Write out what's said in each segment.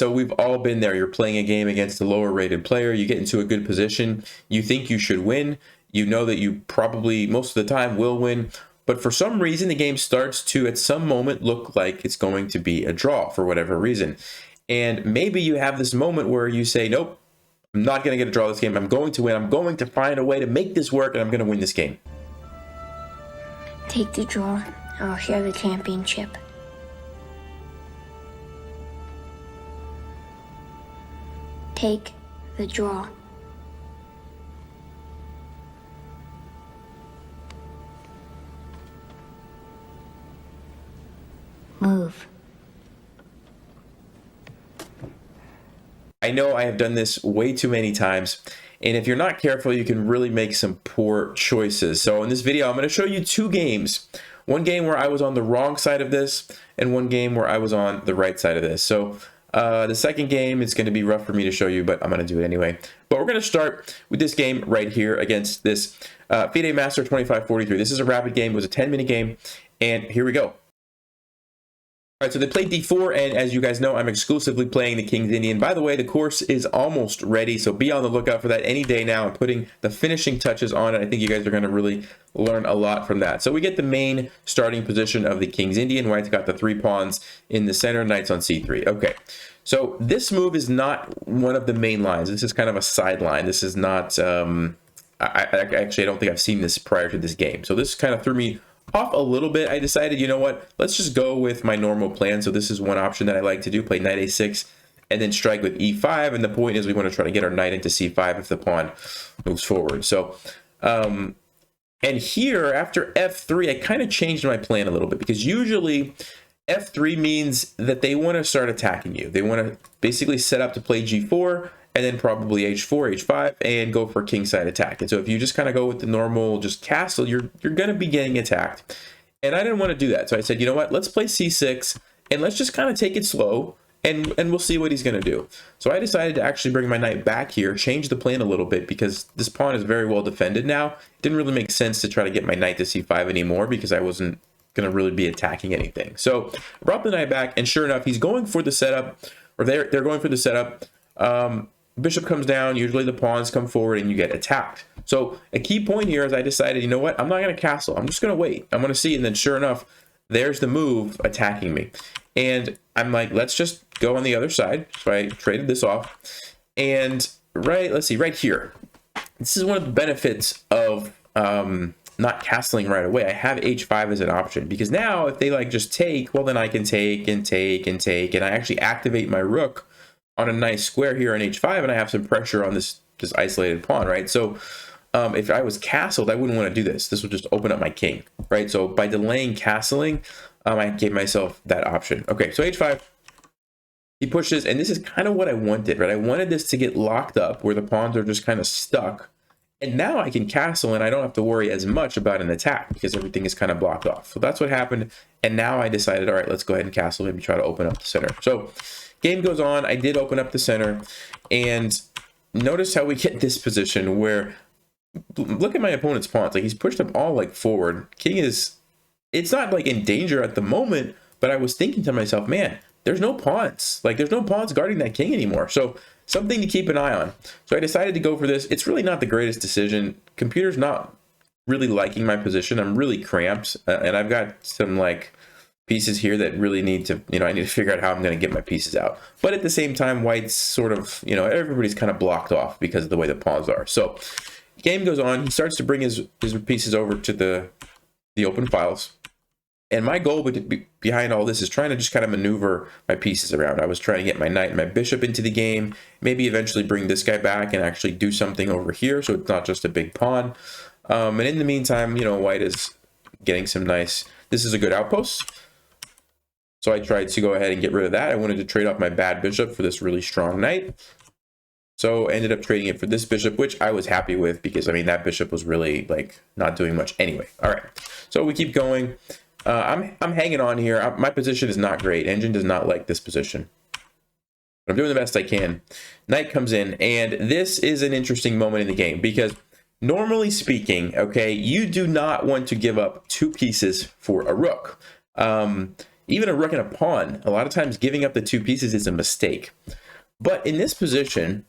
So we've all been there. You're playing a game against a lower rated player. You get into a good position. You think you should win. You know that you probably most of the time will win. But for some reason, the game starts to, at some moment, look like it's going to be a draw for whatever reason. And maybe you have this moment where you say, nope, I'm not going to get a draw this game. I'm going to win. I'm going to find a way to make this work, and I'm going to win this game. Take the draw, and I'll share the championship. Take the draw. Move. I know I have done this way too many times, and if you're not careful, you can really make some poor choices. So in this video, I'm going to show you two games. One game where I was on the wrong side of this, and one game where I was on the right side of this. So the second game is going to be rough for me to show you, but I'm going to do it anyway. But we're going to start with this game right here against this FIDE Master 2543. This is a rapid game. It was a 10-minute game, and here we go. All right, so they played d4, and as you guys know, I'm exclusively playing the King's Indian. By the way, the course is almost ready, so be on the lookout for that any day now. I'm putting the finishing touches on it. I think you guys are going to really learn a lot from that. So we get the main starting position of the King's Indian. White's got the 3 pawns in the center, knights on c3. Okay, so this move is not one of the main lines. This is kind of a sideline. This is not, actually, I don't think I've seen this prior to this game. So this kind of threw me off a little bit. I decided, you know what, let's just go with my normal plan. So this is one option that I like to do, play knight a6 and then strike with e5, and the point is we want to try to get our knight into c5 if the pawn moves forward. So and here after f3 I kind of changed my plan a little bit, because usually f3 means that they want to start attacking you. They want to basically set up to play g4 and then probably h4, h5, and go for kingside attack. And so if you just kind of go with the normal just castle, you're going to be getting attacked. And I didn't want to do that. So I said, you know what, let's play c6, and let's just kind of take it slow, and we'll see what he's going to do. So I decided to actually bring my knight back here, change the plan a little bit, because this pawn is very well defended now. It didn't really make sense to try to get my knight to c5 anymore, because I wasn't going to really be attacking anything. So I brought the knight back, and sure enough, he's going for the setup, or they're going for the setup. Bishop comes down, usually the pawns come forward, and you get attacked. So a key point here is I decided, you know what, I'm not going to castle. I'm just going to wait. I'm going to see, and then sure enough, there's the move attacking me. And I'm like, let's just go on the other side. So I traded this off. And let's see, right here. This is one of the benefits of not castling right away. I have h5 as an option, because now if they like just take, well, then I can take and take and take, and I actually activate my rook on a nice square here on h5, and I have some pressure on this isolated pawn, right? So if I was castled, I wouldn't want to do this. This would just open up my king, right? So by delaying castling, I gave myself that option. Okay, so h5, he pushes, and this is kind of what I wanted, right? I wanted this to get locked up where the pawns are just kind of stuck, and now I can castle, and I don't have to worry as much about an attack because everything is kind of blocked off. So that's what happened, and now I decided, all right, let's go ahead and castle, maybe try to open up the center. So game goes on. I did open up the center, and notice how we get this position where, look at my opponent's pawns. Like, he's pushed them all like forward. King is, it's not like in danger at the moment, but I was thinking to myself, man, there's no pawns. Like, there's no pawns guarding that king anymore. So something to keep an eye on. So I decided to go for this. It's really not the greatest decision. Computer's not really liking my position. I'm really cramped, and I've got some like pieces here that really need to, I need to figure out how I'm going to get my pieces out. But at the same time, White's sort of, everybody's kind of blocked off because of the way the pawns are. So game goes on. He starts to bring his pieces over to the open files. And my goal behind all this is trying to just kind of maneuver my pieces around. I was trying to get my knight and my bishop into the game, maybe eventually bring this guy back and actually do something over here so it's not just a big pawn. And in the meantime, White is getting some nice, this is a good outpost. So I tried to go ahead and get rid of that. I wanted to trade off my bad bishop for this really strong knight. So I ended up trading it for this bishop, which I was happy with because, that bishop was really like not doing much anyway. All right, so we keep going. I'm hanging on here. My position is not great. Engine does not like this position. But I'm doing the best I can. Knight comes in, and this is an interesting moment in the game because normally speaking, okay, you do not want to give up 2 pieces for a rook. even a rook and a pawn, a lot of times giving up the 2 pieces is a mistake. But in this position,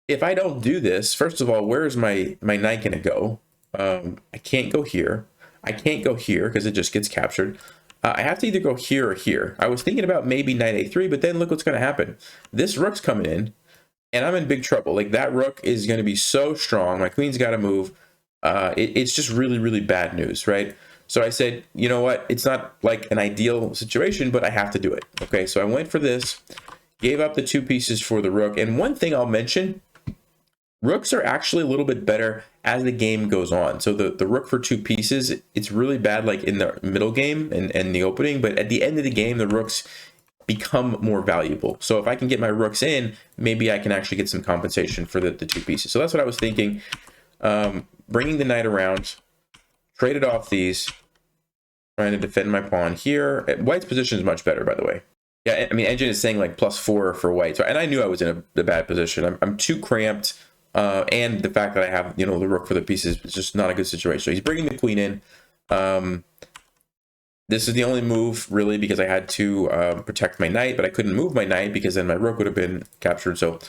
if I don't do this, first of all, where is my knight going to go? I can't go here. I can't go here because it just gets captured. I have to either go here or here. I was thinking about maybe knight a3, but then look what's going to happen. This rook's coming in, and I'm in big trouble. Like, that rook is going to be so strong. My queen's got to move. It's just really, really bad news, right? So I said, you know what? It's not like an ideal situation, but I have to do it. Okay, so I went for this, gave up the 2 pieces for the rook. And one thing I'll mention, rooks are actually a little bit better as the game goes on. So the rook for 2 pieces, it's really bad like in the middle game and the opening, but at the end of the game, the rooks become more valuable. So if I can get my rooks in, maybe I can actually get some compensation for the 2 pieces. So that's what I was thinking. Bringing the knight around, traded off these, trying to defend my pawn here. White's position is much better, by the way. Yeah, I mean, Engine is saying like +4 for white. So, and I knew I was in a bad position. I'm too cramped. And the fact that I have, you know, the rook for the pieces is just not a good situation. So he's bringing the queen in. This is the only move, really, because I had to protect my knight, but I couldn't move my knight because then my rook would have been captured. So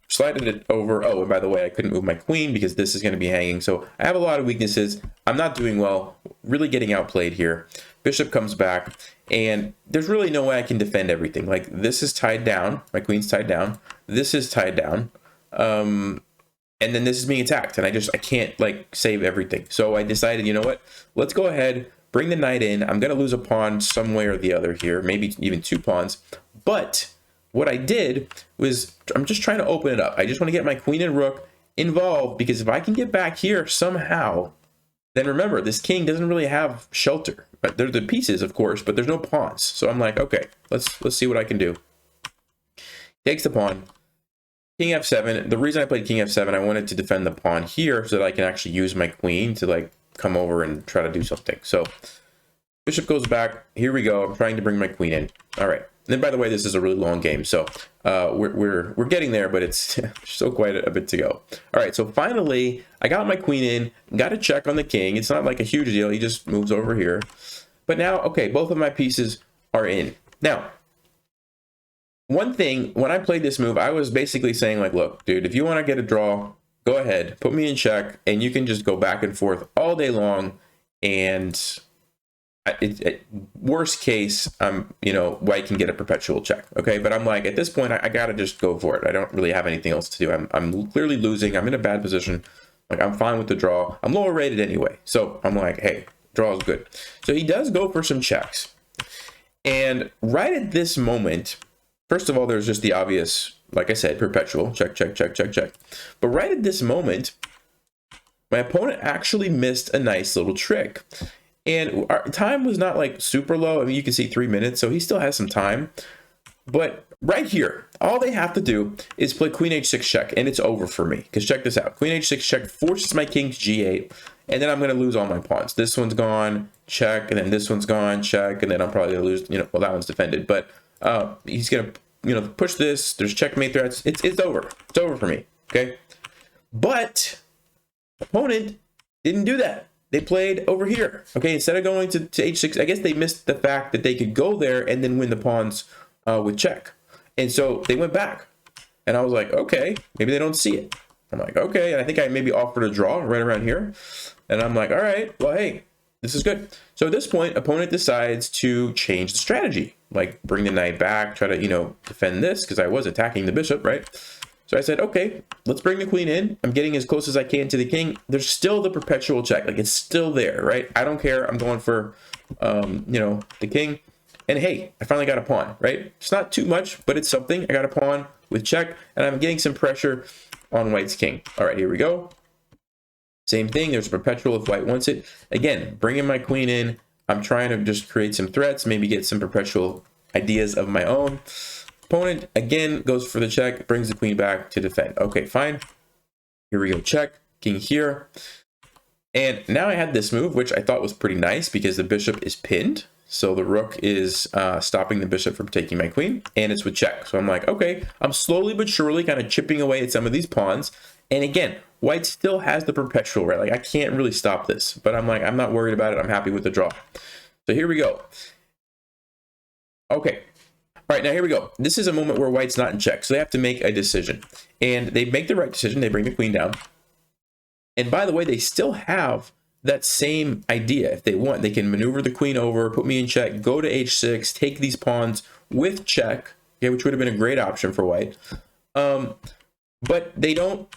slided it over. Oh, and by the way, I couldn't move my queen because this is going to be hanging. So I have a lot of weaknesses. I'm not doing well, really getting outplayed here. Bishop comes back, and there's really no way I can defend everything. Like, this is tied down. My queen's tied down. This is tied down. And then this is being attacked, and I can't like save everything. So I decided, you know what? Let's go ahead, bring the knight in. I'm going to lose a pawn some way or the other here, maybe even 2 pawns. But what I did was I'm just trying to open it up. I just want to get my queen and rook involved, because if I can get back here somehow, then remember, this king doesn't really have shelter. Right? They're the pieces, of course, but there's no pawns. So I'm like, okay, let's see what I can do. Takes the pawn. King f7. The reason I played king f7, I wanted to defend the pawn here so that I can actually use my queen to like come over and try to do something. So bishop goes back. Here we go. I'm trying to bring my queen in. All right. And then, by the way, this is a really long game, so we're getting there, but it's still quite a bit to go. All right. So finally, I got my queen in. Got a check on the king. It's not like a huge deal. He just moves over here. But now, okay, both of my pieces are in. Now, one thing, when I played this move, I was basically saying like, look, dude, if you want to get a draw, go ahead, put me in check, and you can just go back and forth all day long. And worst case, you know, white can get a perpetual check. Okay. But I'm like, at this point, I got to just go for it. I don't really have anything else to do. I'm clearly losing. I'm in a bad position. Like, I'm fine with the draw. I'm lower rated anyway. So I'm like, hey, draw is good. So he does go for some checks. And right at this moment, first of all, there's just the obvious, like I said, perpetual, check, check, check, check, check. But right at this moment, my opponent actually missed a nice little trick. And our time was not like super low. I mean, you can see 3 minutes, so he still has some time. But right here, all they have to do is play queen h6 check, and it's over for me. Because check this out. Queen h6 check forces my king to g8, and then I'm going to lose all my pawns. This one's gone, check, and then this one's gone, check, and then I'm probably going to lose, you know, well, that one's defended. But he's going to, you know, push this. There's checkmate threats. It's over. It's over for me, okay? But opponent didn't do that. They played over here, okay? Instead of going to h6, I guess they missed the fact that they could go there and then win the pawns with check. And so they went back. And I was like, okay, maybe they don't see it. I'm like, okay. And I think I maybe offered a draw right around here. And I'm like, all right, well, hey, this is good. So at this point, opponent decides to change the strategy. Like, bring the knight back, try to, you know, defend this, because I was attacking the bishop, right? So I said, okay, let's bring the queen in. I'm getting as close as I can to the king. There's still the perpetual check. Like, it's still there, right? I don't care. I'm going for, you know, the king. And hey, I finally got a pawn, right? It's not too much, but it's something. I got a pawn with check, and I'm getting some pressure on white's king. All right, here we go. Same thing. There's a perpetual if white wants it. Again, bringing my queen in. I'm trying to just create some threats, maybe get some perpetual ideas of my own. Opponent, again, goes for the check, brings the queen back to defend. Okay, fine. Here we go, check, king here. And now I had this move, which I thought was pretty nice because the bishop is pinned. So the rook is stopping the bishop from taking my queen, and it's with check. So I'm like, okay, I'm slowly but surely kind of chipping away at some of these pawns. And again, white still has the perpetual, right? Like, I can't really stop this, but I'm like, I'm not worried about it. I'm happy with the draw. So here we go. Okay. All right, now here we go. This is a moment where white's not in check, so they have to make a decision. And they make the right decision. They bring the queen down. And by the way, they still have that same idea. If they want, they can maneuver the queen over, put me in check, go to h6, take these pawns with check, okay, which would have been a great option for white. But they don't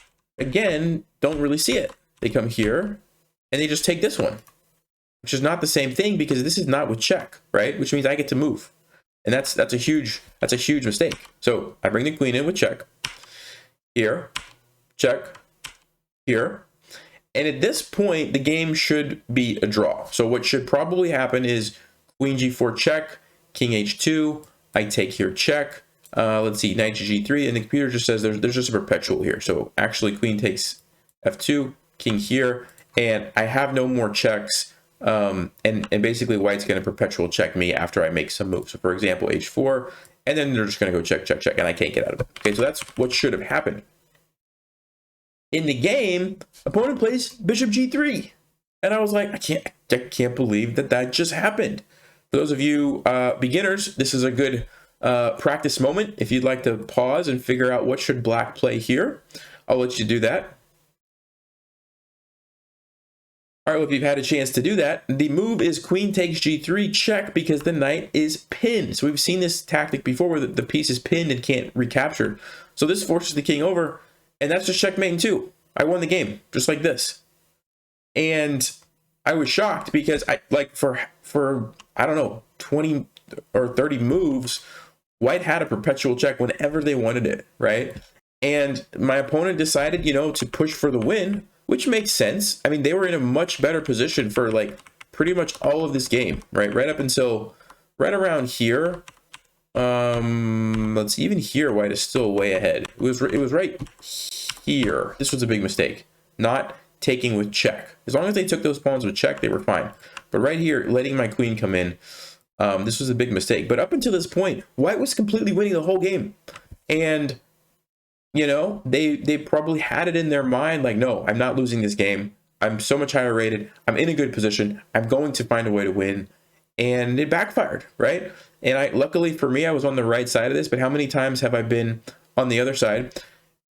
really see it. They come here and they just take this one, which is not the same thing because this is not with check, right? Which means I get to move. And that's a huge mistake. So I bring the queen in with check, here, check, here. And at this point, the game should be a draw. So what should probably happen is queen g4 check, king h2, I take here check. Let's see, knight to g3, and the computer just says there's just a perpetual here. So actually queen takes f2, king here, and I have no more checks. And basically white's going to perpetual check me after I make some moves. So for example, h4, and then they're just going to go check, check, check, and I can't get out of it. Okay, so that's what should have happened. In the game, opponent plays bishop g3, and I was like, I can't believe that just happened. For those of you beginners, this is a good practice moment. If you'd like to pause and figure out what should black play here, I'll let you do that. All right, well, if you've had a chance to do that, the move is queen takes g3 check because the knight is pinned. So we've seen this tactic before where the piece is pinned and can't recapture. So this forces the king over, and that's just checkmate in two. I won the game just like this. And I was shocked because for I don't know, 20 or 30 moves, white had a perpetual check whenever they wanted it, right? And my opponent decided, to push for the win, which makes sense. I mean, they were in a much better position for like pretty much all of this game, right? Right up until right around here. Let's see, even here, white is still way ahead. It was right here. This was a big mistake, not taking with check. As long as they took those pawns with check, they were fine. But right here, letting my queen come in, this was a big mistake. But up until this point, white was completely winning the whole game. And they probably had it in their mind like, no, I'm not losing this game. I'm so much higher rated. I'm in a good position. I'm going to find a way to win. And it backfired, right? And luckily for me, I was on the right side of this, but how many times have I been on the other side?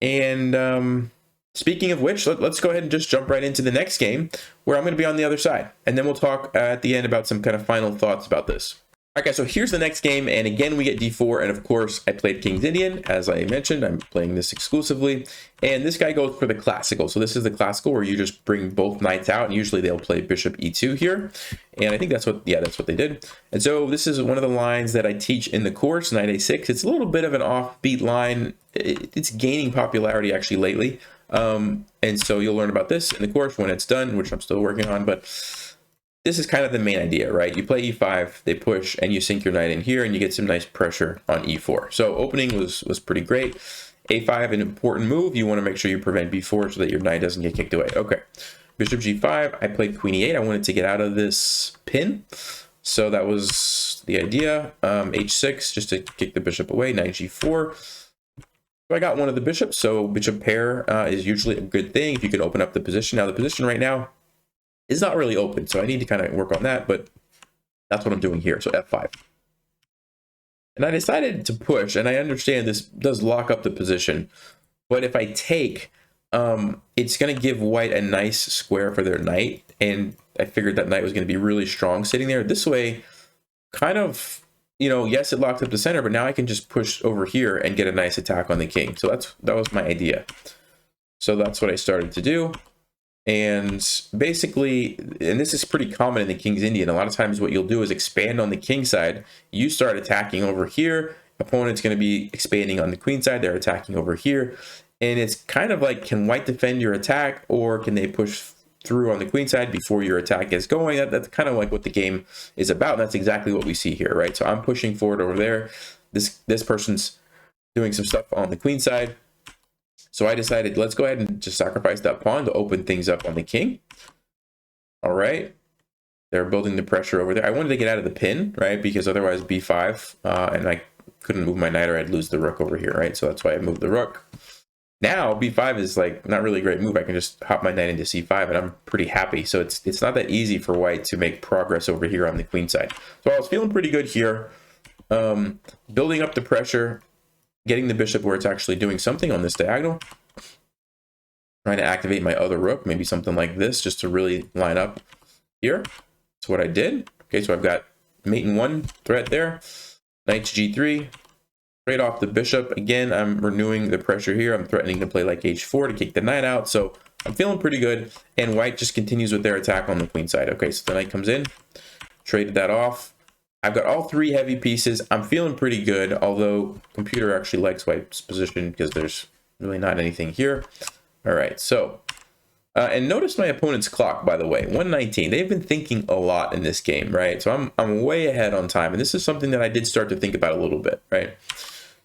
And speaking of which, let's go ahead and just jump right into the next game where I'm going to be on the other side. And then we'll talk at the end about some kind of final thoughts about this. Okay, so here's the next game, and again we get d4, and of course I played King's Indian. As I mentioned, I'm playing this exclusively, and this guy goes for the classical. So this is the classical where you just bring both knights out, and usually they'll play bishop e2 here, and I think that's what they did. And so this is one of the lines that I teach in the course, knight a6. It's a little bit of an offbeat line. It's gaining popularity actually lately, and so you'll learn about this in the course when it's done, which I'm still working on, but this is kind of the main idea, right? You play e5, they push, and you sink your knight in here, and you get some nice pressure on e4. So opening was pretty great. a5, an important move. You want to make sure you prevent b4 so that your knight doesn't get kicked away. Okay, bishop g5. I played queen e8. I wanted to get out of this pin, so that was the idea. h6, just to kick the bishop away. Knight g4. So I got one of the bishops, so bishop pair is usually a good thing if you can open up the position. Now the position right now is not really open, so I need to kind of work on that, but that's what I'm doing here. So f5. And I decided to push, and I understand this does lock up the position, but if I take, it's going to give white a nice square for their knight, and I figured that knight was going to be really strong sitting there. This way, kind of, yes, it locked up the center, but now I can just push over here and get a nice attack on the king. So that was my idea. So that's what I started to do. And basically, and this is pretty common in the King's Indian, a lot of times what you'll do is expand on the king side. You start attacking over here. Opponent's going to be expanding on the queen side. They're attacking over here. And it's kind of like, can white defend your attack, or can they push through on the queen side before your attack gets going? That's kind of like what the game is about. And that's exactly what we see here, right? So I'm pushing forward over there. This person's doing some stuff on the queen side. So I decided, let's go ahead and just sacrifice that pawn to open things up on the king. All right. They're building the pressure over there. I wanted to get out of the pin, right? Because otherwise b5, and I couldn't move my knight or I'd lose the rook over here, right? So that's why I moved the rook. Now b5 is like not really a great move. I can just hop my knight into c5 and I'm pretty happy. So it's not that easy for white to make progress over here on the queen side. So I was feeling pretty good here. building up the pressure, getting the bishop where it's actually doing something on this diagonal. Trying to activate my other rook, maybe something like this, just to really line up here. That's what I did. Okay, so I've got mate in one threat there. Knight to g3. Trade off the bishop. Again, I'm renewing the pressure here. I'm threatening to play like h4 to kick the knight out. So I'm feeling pretty good. And white just continues with their attack on the queen side. Okay, so the knight comes in. Traded that off. I've got all three heavy pieces. I'm feeling pretty good, although computer actually likes white's position because there's really not anything here. All right, so, and notice my opponent's clock, by the way, 119. They've been thinking a lot in this game, right? So I'm way ahead on time, and this is something that I did start to think about a little bit, right?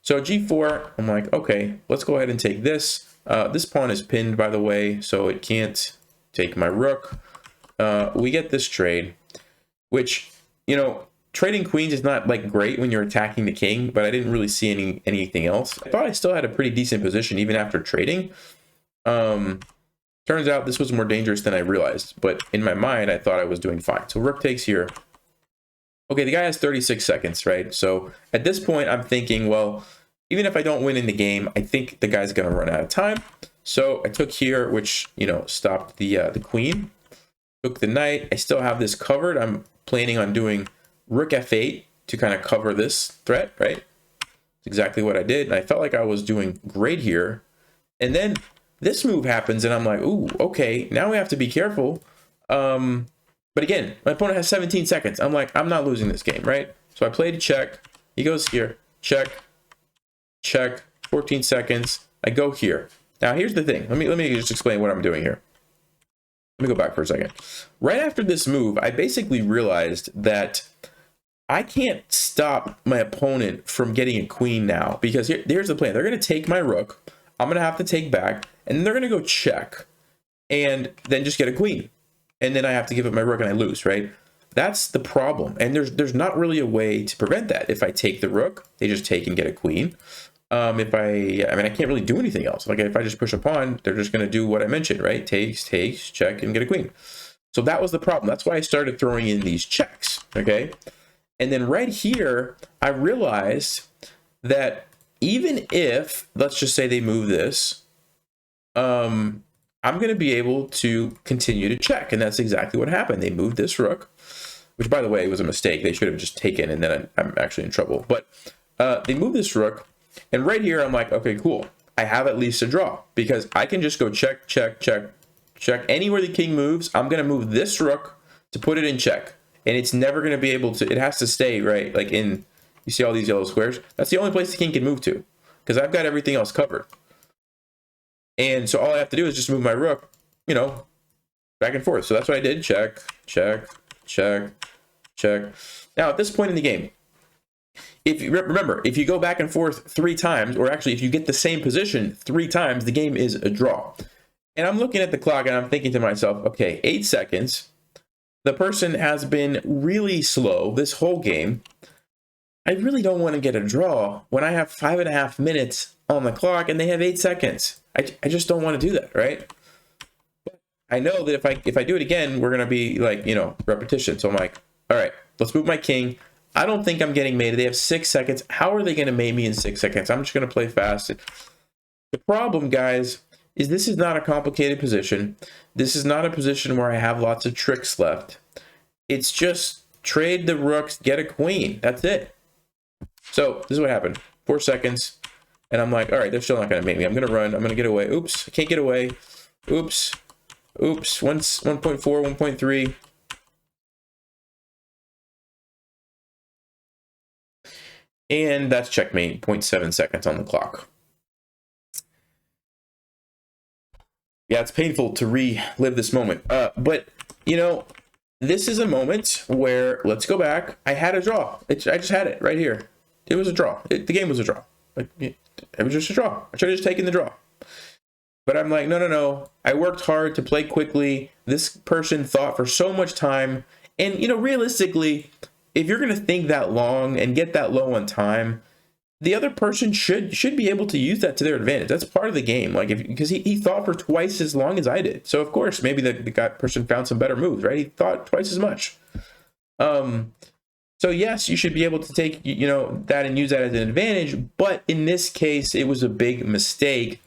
So g4, I'm like, okay, let's go ahead and take this. This pawn is pinned, by the way, so it can't take my rook. We get this trade, which, you know, trading queens is not like great when you're attacking the king, but I didn't really see anything else. I thought I still had a pretty decent position even after trading. Turns out this was more dangerous than I realized, but in my mind, I thought I was doing fine. So rook takes here. Okay, the guy has 36 seconds, right? So at this point, I'm thinking, well, even if I don't win in the game, I think the guy's going to run out of time. So I took here, which, you know, stopped the queen. Took the knight. I still have this covered. I'm planning on doing rook f8 to kind of cover this threat, right? That's exactly what I did. And I felt like I was doing great here. And then this move happens, and I'm like, ooh, okay, now we have to be careful. But again, my opponent has 17 seconds. I'm like, I'm not losing this game, right? So I played a check. He goes here. Check. Check. 14 seconds. I go here. Now, here's the thing. Let me just explain what I'm doing here. Let me go back for a second. Right after this move, I basically realized that I can't stop my opponent from getting a queen now, because here's the plan. They're going to take my rook. I'm going to have to take back, and then they're going to go check and then just get a queen. And then I have to give up my rook and I lose, right? That's the problem. And there's not really a way to prevent that. If I take the rook, they just take and get a queen. I mean, I can't really do anything else. Like if I just push a pawn, they're just going to do what I mentioned, right? Takes, check, and get a queen. So that was the problem. That's why I started throwing in these checks, okay? And then right here, I realized that even if, let's just say they move this, I'm going to be able to continue to check. And that's exactly what happened. They moved this rook, which, by the way, was a mistake. They should have just taken, and then I'm actually in trouble. But they moved this rook. And right here, I'm like, okay, cool. I have at least a draw, because I can just go check, check, check, check. Anywhere the king moves, I'm going to move this rook to put it in check. And it's never going to be able to, it has to stay, right? Like in, you see all these yellow squares? That's the only place the king can move to, because I've got everything else covered. And so all I have to do is just move my rook, you know, back and forth. So that's what I did. Check, check, check, check. Now, at this point in the game, if you remember, if you go back and forth 3 times, or actually if you get the same position 3 times, the game is a draw. And I'm looking at the clock and I'm thinking to myself, okay, 8 seconds. The person has been really slow this whole game. I really don't want to get a draw when I have 5.5 minutes on the clock and they have 8 seconds. I just don't want to do that, right? But I know that if I do it again, we're going to be like, you know, repetition. So I'm like, all right, let's move my king. I don't think I'm getting mated. They have 6 seconds. How are they going to mate me in 6 seconds? I'm just going to play fast. The problem, guys, is this is not a complicated position. This is not a position where I have lots of tricks left. It's just trade the rooks, get a queen. That's it. So this is what happened. 4 seconds. And I'm like, all right, they're still not going to mate me. I'm going to run. I'm going to get away. Oops, I can't get away. Oops. Oops. 1.4, 1.3. And that's checkmate. 0.7 seconds on the clock. Yeah, it's painful to relive this moment. But, you know, this is a moment where, let's go back. I had a draw. I just had it right here. It was a draw. The game was a draw. Like, it was just a draw. I should have just taken the draw. But I'm like, no. I worked hard to play quickly. This person thought for so much time. And, you know, realistically, if you're going to think that long and get that low on time, the other person should be able to use that to their advantage. That's part of the game. Like, because he thought for twice as long as I did. So of course, maybe the person found some better moves, right? He thought twice as much. So So yes, you should be able to take, you know, that and use that as an advantage. But in this case, it was a big mistake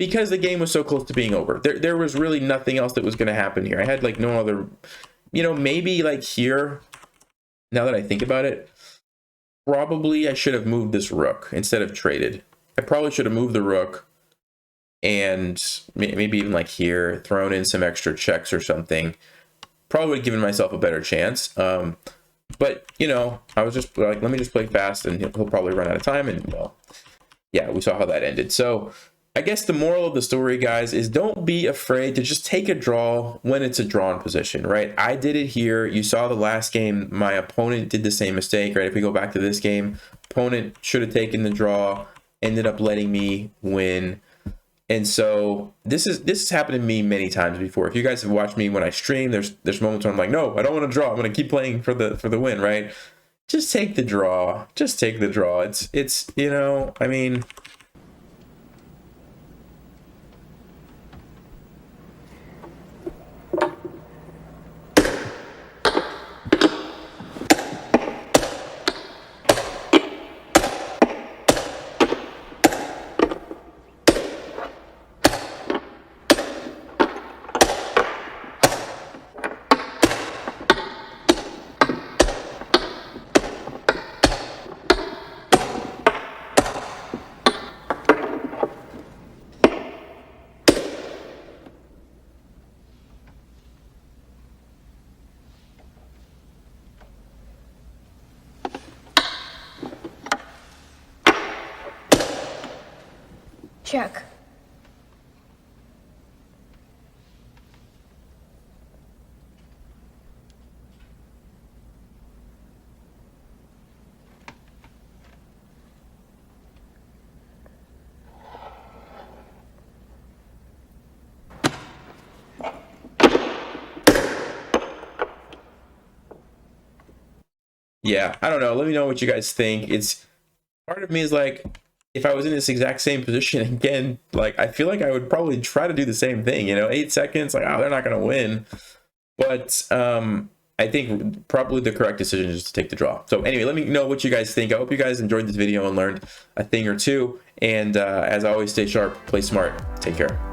because the game was so close to being over. There was really nothing else that was going to happen here. I had like no other, you know, maybe like here, now that I think about it, probably I should have moved this rook instead of traded. I probably should have moved the rook and maybe even like here, thrown in some extra checks or something. Probably would have given myself a better chance. But, you know, I was just like, let me just play fast and he'll probably run out of time. And, well, yeah, we saw how that ended. So I guess the moral of the story, guys, is don't be afraid to just take a draw when it's a drawn position, right? I did it here. You saw the last game. My opponent did the same mistake, right? If we go back to this game, opponent should have taken the draw, ended up letting me win. And so this has happened to me many times before. If you guys have watched me when I stream, there's moments where I'm like, no, I don't want to draw. I'm going to keep playing for the win, right? Just take the draw. Just take the draw. It's you know, I mean, Check. yeah, I don't know. Let me know what you guys think. It's part of me is like, if I was in this exact same position again, like I feel like I would probably try to do the same thing, you know, 8 seconds, like, oh, they're not going to win. But I think probably the correct decision is to take the draw. So anyway, let me know what you guys think. I hope you guys enjoyed this video and learned a thing or two. And as always, stay sharp, play smart, take care.